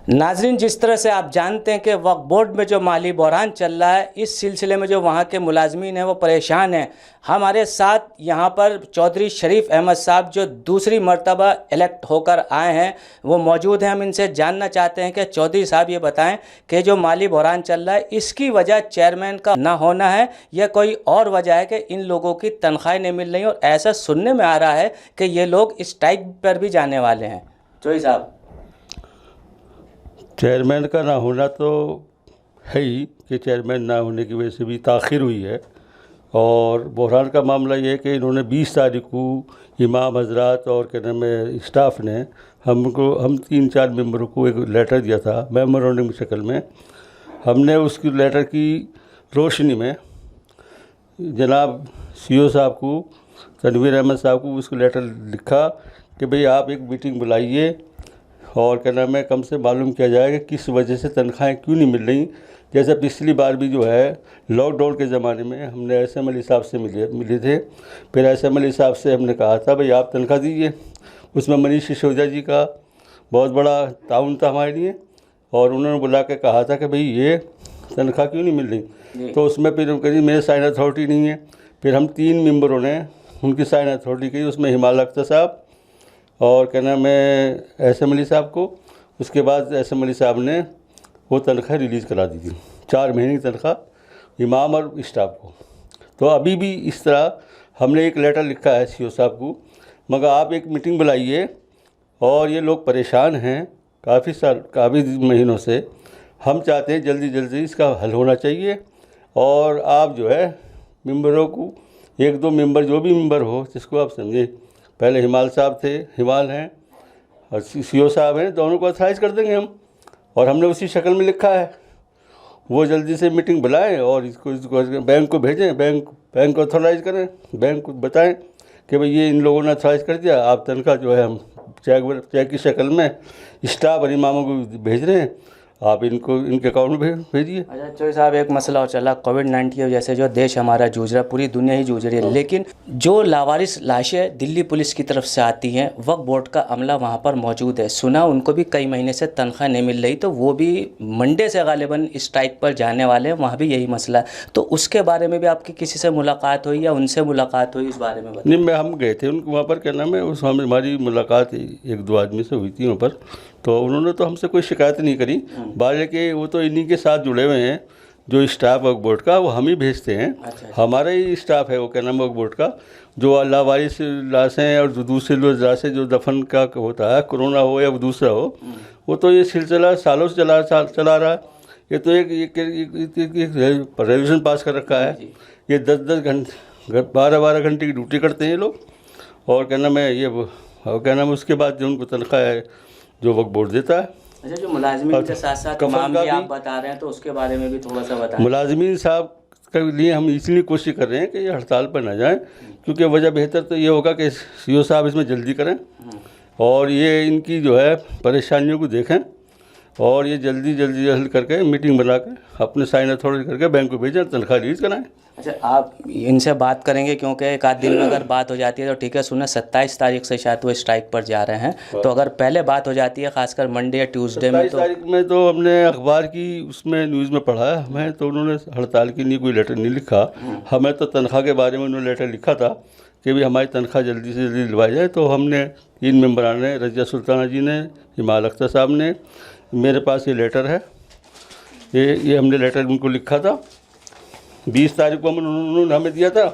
नाज़रीन, जिस तरह से आप जानते हैं कि वक्फ बोर्ड में जो माली बहरान चल रहा है, इस सिलसिले में जो वहाँ के मुलाजमीन हैं वो परेशान हैं। हमारे साथ यहाँ पर चौधरी शरीफ अहमद साहब जो दूसरी मर्तबा इलेक्ट होकर आए हैं वो मौजूद हैं। हम इनसे जानना चाहते हैं कि चौधरी साहब ये बताएं कि जो माली बहरान चल रहा है इसकी वजह चेयरमैन का ना होना है या कोई और वजह है कि इन लोगों की तनख्वाहें नहीं मिल रही, और ऐसा सुनने में आ रहा है कि ये लोग स्ट्राइक पर भी जाने वाले हैं। चौधरी साहब, चेयरमैन का ना होना तो है ही कि चेयरमैन ना होने की वजह से भी ताख़िर हुई है। और बहरान का मामला ये है कि इन्होंने 20 तारीख को इमाम हजरात और क्या नाम है स्टाफ ने हम 3-4 मेंबरों को एक लेटर दिया था मेमोरेंडम की शक्ल में। हमने उसकी लेटर की रोशनी में जनाब सीओ साहब को, तनवीर अहमद साहब को उसको लेटर लिखा कि भाई आप एक मीटिंग बुलाइए और क्या नाम है कम से मालूम किया जाए कि किस वजह से तनख्वाहें क्यों नहीं मिल रही। जैसे पिछली बार भी जो है लॉकडाउन के ज़माने में हमने SMLE साहब से मिले थे। फिर SMLE साहब से हमने कहा था भाई आप तनख्वाह दीजिए। उसमें मनीष सिसोदिया जी का बहुत बड़ा ताउन था हमारे लिए, और उन्होंने बुला के कहा था कि भाई ये तनख्वाह क्यों नहीं मिल रही। तो उसमें फिर कहीं मेरे साइन अथॉरिटी नहीं है। फिर हम 3 मेंबरों ने उनकी साइन अथॉरिटी की, उसमें हिमाल अख्तर साहब और क्या नाम है SMLE साहब को। उसके बाद SMLE साहब ने वो तनख्वाह रिलीज़ करा दी थी, 4 महीने की तनख्वाह इमाम और स्टाफ को। तो अभी भी इस तरह हमने एक लेटर लिखा है CO साहब को, मगर आप एक मीटिंग बुलाइए। और ये लोग परेशान हैं काफ़ी महीनों से। हम चाहते हैं जल्दी जल्दी इसका हल होना चाहिए। और आप जो है मेंबरों को 1-2 मेंबर, जो भी मेंबर हो जिसको आप समझे, पहले हिमाल साहब थे, हिमाल हैं और CO साहब हैं, दोनों को ऑथराइज़ कर देंगे हम। और हमने उसी शक्ल में लिखा है, वो जल्दी से मीटिंग बुलाएं और इसको बैंक को भेजें, बैंक को ऑथराइज़ करें, बैंक को बताएं कि भाई ये इन लोगों ने ऑथराइज़ कर दिया, आप तनख्वाह जो है हम चेक की शक्ल में स्टाफ और इमामों को भेज रहे हैं, आप इनके अकाउंट में भेजिए। अच्छा चौधरी साहब, एक मसला और चला कोविड-19 की वजह से जो देश हमारा जूझ रहा है, पूरी दुनिया ही जूझ रही है, लेकिन जो लावारिस लाशें दिल्ली पुलिस की तरफ से आती हैं, वक्फ बोर्ड का अमला वहाँ पर मौजूद है। सुना उनको भी कई महीने से तनख्वाह नहीं मिल रही, तो वो भी मंडे से गालिबन स्ट्राइक पर जाने वाले हैं। वहाँ भी यही मसला है, तो उसके बारे में भी आपकी किसी से मुलाकात हुई या उनसे मुलाकात हुई, इस बारे में बताइए। नहीं, हम गए थे उनको वहाँ पर, क्या नाम है उस हमारी मुलाकात 1-2 आदमी से हुई थी वहाँ पर। तो उन्होंने तो हमसे कोई शिकायत नहीं करी। बाहर के वो तो इन्हीं के साथ जुड़े हुए हैं, जो स्टाफ वक्फ बोर्ड का वो हम ही भेजते हैं। अच्छा। हमारा ही स्टाफ है वो क्या नाम वक्फ बोर्ड का, जो अल्लाह वारिस लाशें और दूसरे लाशें जो दफन का होता है, कोरोना हो या दूसरा हो, वो तो ये सिलसिला सालों से चला रहा है। ये तो एक रेजोल्यूशन पास कर रखा है। ये 10-10 घंटे 12-12 घंटे की ड्यूटी करते हैं ये लोग। और क्या नाम है ये क्या नाम है उसके बाद जो उनको तनख्वाह है जो वक्फ बोर्ड देता है। अच्छा, जो मुलाजमीन के साथ साथ इमाम भी आप बता रहे हैं, तो उसके बारे में भी थोड़ा सा बताएं। मुलाजमीन साहब के लिए हम इसलिए कोशिश कर रहे हैं कि ये हड़ताल पर ना जाएं, क्योंकि वजह बेहतर तो ये होगा कि CO साहब इसमें जल्दी करें और ये इनकी जो है परेशानियों को देखें और ये जल्दी हल करके मीटिंग बना के अपने साइन अथॉरिटी करके बैंक को भेजें, तनख्वाह रिलीज कराएं। अच्छा, आप इनसे बात करेंगे क्योंकि एक आध दिन में अगर बात हो जाती है तो ठीक है। सुना 27 तारीख से शायद वो स्ट्राइक पर जा रहे हैं, तो अगर पहले बात हो जाती है खासकर मंडे या ट्यूसडे में, 27 तारीख में तो हमने अखबार की उसमें न्यूज़ में पढ़ा है हमें, तो उन्होंने हड़ताल की नहीं कोई लेटर नहीं लिखा। हमें तो तनख्वाह के बारे में उन्होंने लेटर लिखा था कि भाई हमारी तनख्वाह जल्दी से जल्दी दिलवाई जाए। तो हमने 3 मेंबरान ने, रजिया सुल्ताना जी ने, हिमाल अख्तर साहब ने, मेरे पास ये लेटर है, ये हमने लेटर उनको लिखा था। 20 तारीख को उन्होंने हमें दिया था।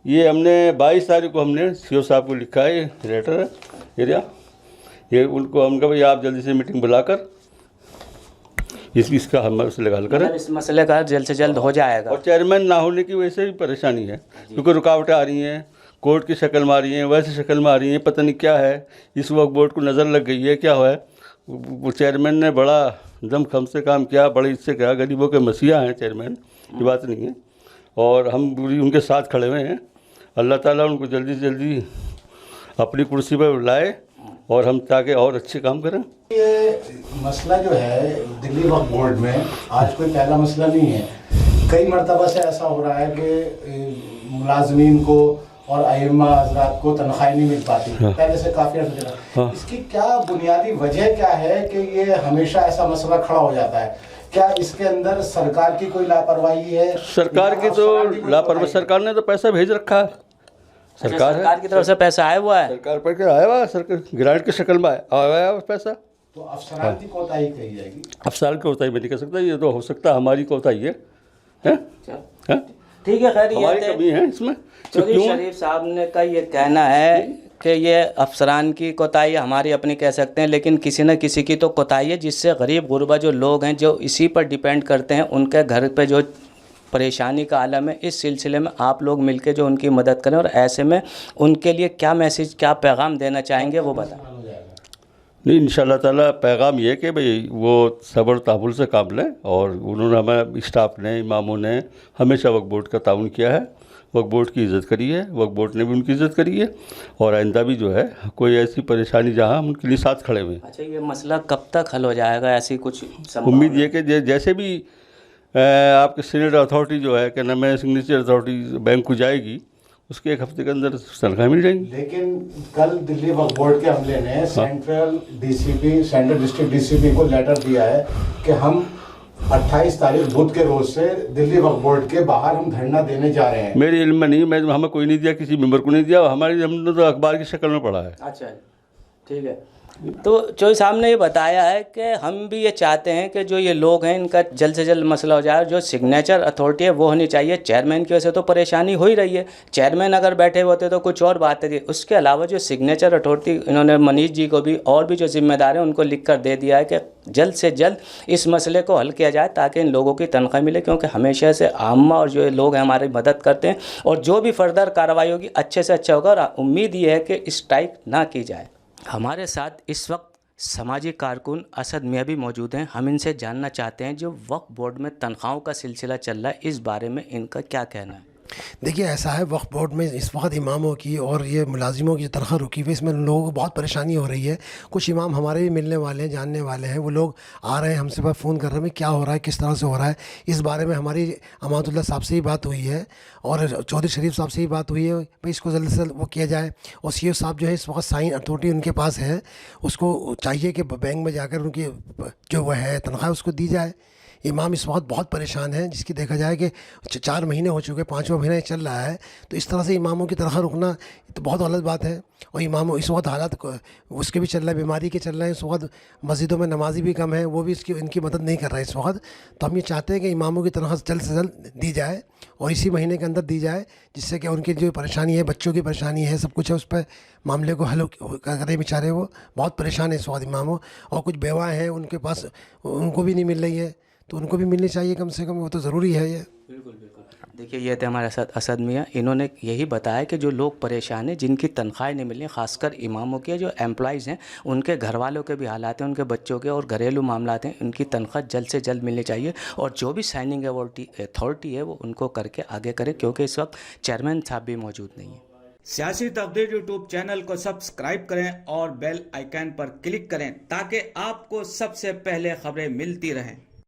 ये हमने 22 तारीख को हमने CO साहब को लिखा है, ये लेटर है ये उनको हम कहा भाई आप जल्दी से मीटिंग बुलाकर इसका हम मसले हल करें। इस मसले का जल्द से जल्द हो जाएगा। और चेयरमैन ना होने की वजह से भी परेशानी है, क्योंकि रुकावटें आ रही हैं, कोर्ट की शक्ल में आ रही हैं, वैसे शक्ल में आ रही हैं, पता नहीं क्या है। इस वक्त बोर्ड को नज़र लग गई है, क्या हुआ है। वो चेयरमैन ने बड़ा दमखम से काम किया, बड़े इससे कहा, गरीबों के मसीहा हैं चेयरमैन, की बात नहीं है। और हम पूरी उनके साथ खड़े हुए हैं। अल्लाह ताला उनको जल्दी से जल्दी अपनी कुर्सी पर लाए और हम ताकि और अच्छे काम करें। ये मसला जो है दिल्ली वक्फ बोर्ड में आज कोई पहला मसला नहीं है। कई मरतबा से ऐसा हो रहा है कि मुलाजमीन को और अइम्मा हजरात को तनख्वाह नहीं मिल पाती, पहले से काफी अर्ज चला। इसकी क्या बुनियादी वजह क्या है कि ये हमेशा ऐसा मसला खड़ा हो जाता है? क्या इसके अंदर सरकार की कोई लापरवाही है? सरकार की तो लापरवाही, सरकार ने तो पैसा भेज रखा है, सरकार की तरफ से पैसा आया हुआ है, सरकार पर के आया हुआ है, सरकार ग्रांट की शक्ल में आया हुआ पैसा। तो अफसरान की कोताही कही जाएगी? अफसरान की कोताही में नहीं कर सकता, ये तो हो सकता है हमारी कोताही है, हैं? ठीक है। खैर हमारी ये कमी है इसमें। चौधरी शरीफ साहब ने का ये कहना है कि ये अफसरान की कोताही हमारी अपनी कह सकते हैं, लेकिन किसी न किसी की तो कोताही है, जिससे गरीब गुरबा जो लोग हैं जो इसी पर डिपेंड करते हैं, उनके घर पे जो परेशानी का आलम है। इस सिलसिले में आप लोग मिलके जो उनकी मदद करें, और ऐसे में उनके लिए क्या मैसेज, क्या पैगाम देना चाहेंगे वो बताएं। नहीं, इंशाल्लाह ताला पैगाम ये कि भाई वो सब्र तहमुल से काम लें, और उन्होंने हमारे स्टाफ ने, इमामों ने हमेशा वक्फ बोर्ड का ताउन किया है, वक्फ बोर्ड की इज़्ज़त करी है, वक्फ बोर्ड ने भी उनकी इज़्ज़त करी है, और आइंदा भी जो है कोई ऐसी परेशानी जहाँ हम उनके लिए साथ खड़े हुए हैं। अच्छा, ये मसला कब तक हल हो जाएगा, ऐसी कुछ उम्मीद ये कि जैसे भी आपके सीनियर अथॉरिटी जो है, क्या नाम है, सिग्नेचर अथॉरिटी बैंक को जाएगी, उसके एक हफ्ते के अंदर तनख्वाह मिल जाएंगी। लेकिन कल दिल्ली वक्फ बोर्ड के हमले ने सेंट्रल डिस्ट्रिक्ट डीसीपी को लेटर दिया है कि हम 28 तारीख बुध के रोज से दिल्ली वक्फ बोर्ड के बाहर हम धरना देने जा रहे हैं। मेरे इल्म में नहीं, हमें कोई नहीं दिया, किसी मेंबर को नहीं दिया, हमने तो अखबार की शक्ल में पढ़ा है। अच्छा, ठीक है। तो चौधरी साहब ने ये बताया है कि हम भी ये चाहते हैं कि जो ये लोग हैं इनका जल्द से जल्द मसला हो जाए। जो सिग्नेचर अथॉरिटी है वो होनी चाहिए। चेयरमैन की वजह से तो परेशानी हो ही रही है, चेयरमैन अगर बैठे होते तो कुछ और बात है। उसके अलावा जो सिग्नेचर अथॉरिटी, इन्होंने मनीष जी को भी और भी जो जिम्मेदार हैं उनको लिख कर दे दिया है कि जल्द से जल्द इस मसले को हल किया जाए, ताकि इन लोगों की तनख्वाह मिले, क्योंकि हमेशा से आम्मा और जो लोग हैं हमारी मदद करते हैं, और जो भी फर्दर कार्रवाई होगी अच्छे से अच्छा होगा। और उम्मीद ये है कि स्ट्राइक ना की जाए। हमारे साथ इस वक्त समाजी कारकुन असद मियाँ भी मौजूद हैं। हम इनसे जानना चाहते हैं जो वक्फ बोर्ड में तनख्वाहों का सिलसिला चल रहा है, इस बारे में इनका क्या कहना है। देखिए, ऐसा है, वक्फ बोर्ड में इस वक्त इमामों की और ये मुलाजिमों की तनख्वाह रुकी हुई, इसमें लोगों को बहुत परेशानी हो रही है। कुछ इमाम हमारे भी मिलने वाले हैं, जानने वाले हैं, वो लोग आ रहे हैं, हमसे पास फ़ोन कर रहे हैं क्या हो रहा है, किस तरह से हो रहा है। इस बारे में हमारी अमानतुल्लाह साहब से ही बात हुई है और चौधरी शरीफ साहब से ही बात हुई है, भाई इसको जल्द से जल्द वो किया जाए। और सी साहब जो है इस वक्त साइन अथॉरिटी उनके पास है, उसको चाहिए कि बैंक में जाकर उनकी जो वह है तनख्वाह उसको दी जाए। इमाम इस वक्त बहुत परेशान है, जिसकी देखा जाए कि 4 महीने हो चुके, 5वां महीना चल रहा है। तो इस तरह से इमामों की तनख्वाह रुकना तो बहुत गलत बात है। और इमामों इस वक्त हालात उसके भी चल रहा है, बीमारी के चल रहे हैं। इस वक्त मस्जिदों में नमाजी भी कम है, वो भी इनकी मदद नहीं कर रहे हैं इस वक्त। तो हम ये चाहते हैं कि इमामों की तनख्वाह जल्द से जल्द दी जाए और इसी महीने के अंदर दी जाए, जिससे कि उनकी जो परेशानी है, बच्चों की परेशानी है, सब कुछ है, उस पर मामले को हल करें। बेचारे वो बहुत परेशान है इस वक्त इमामों। और कुछ बेवा हैं उनके पास, उनको भी नहीं मिल रही है, तो उनको भी मिलनी चाहिए कम से कम, वो तो ज़रूरी है ये। बिल्कुल बिल्कुल। देखिए, ये थे हमारे साथ असद मियाँ। इन्होंने यही बताया कि जो लोग परेशान हैं, जिनकी तनख्वाहें नहीं मिल रही, ख़ासकर इमामों के जो एम्प्लॉइज़ हैं, उनके घर वालों के भी हालात हैं, उनके बच्चों के और घरेलू मामलात हैं, उनकी तनख्वाह जल्द से जल्द मिलनी चाहिए। और जो भी साइनिंग अथॉरिटी है वो उनको करके आगे करे, क्योंकि इस वक्त चेयरमैन साहब भी मौजूद नहीं है। सियासी तकदीर यूट्यूब चैनल को सब्सक्राइब करें और बेल आइकन पर क्लिक करें, ताकि आपको सबसे पहले खबरें मिलती रहें।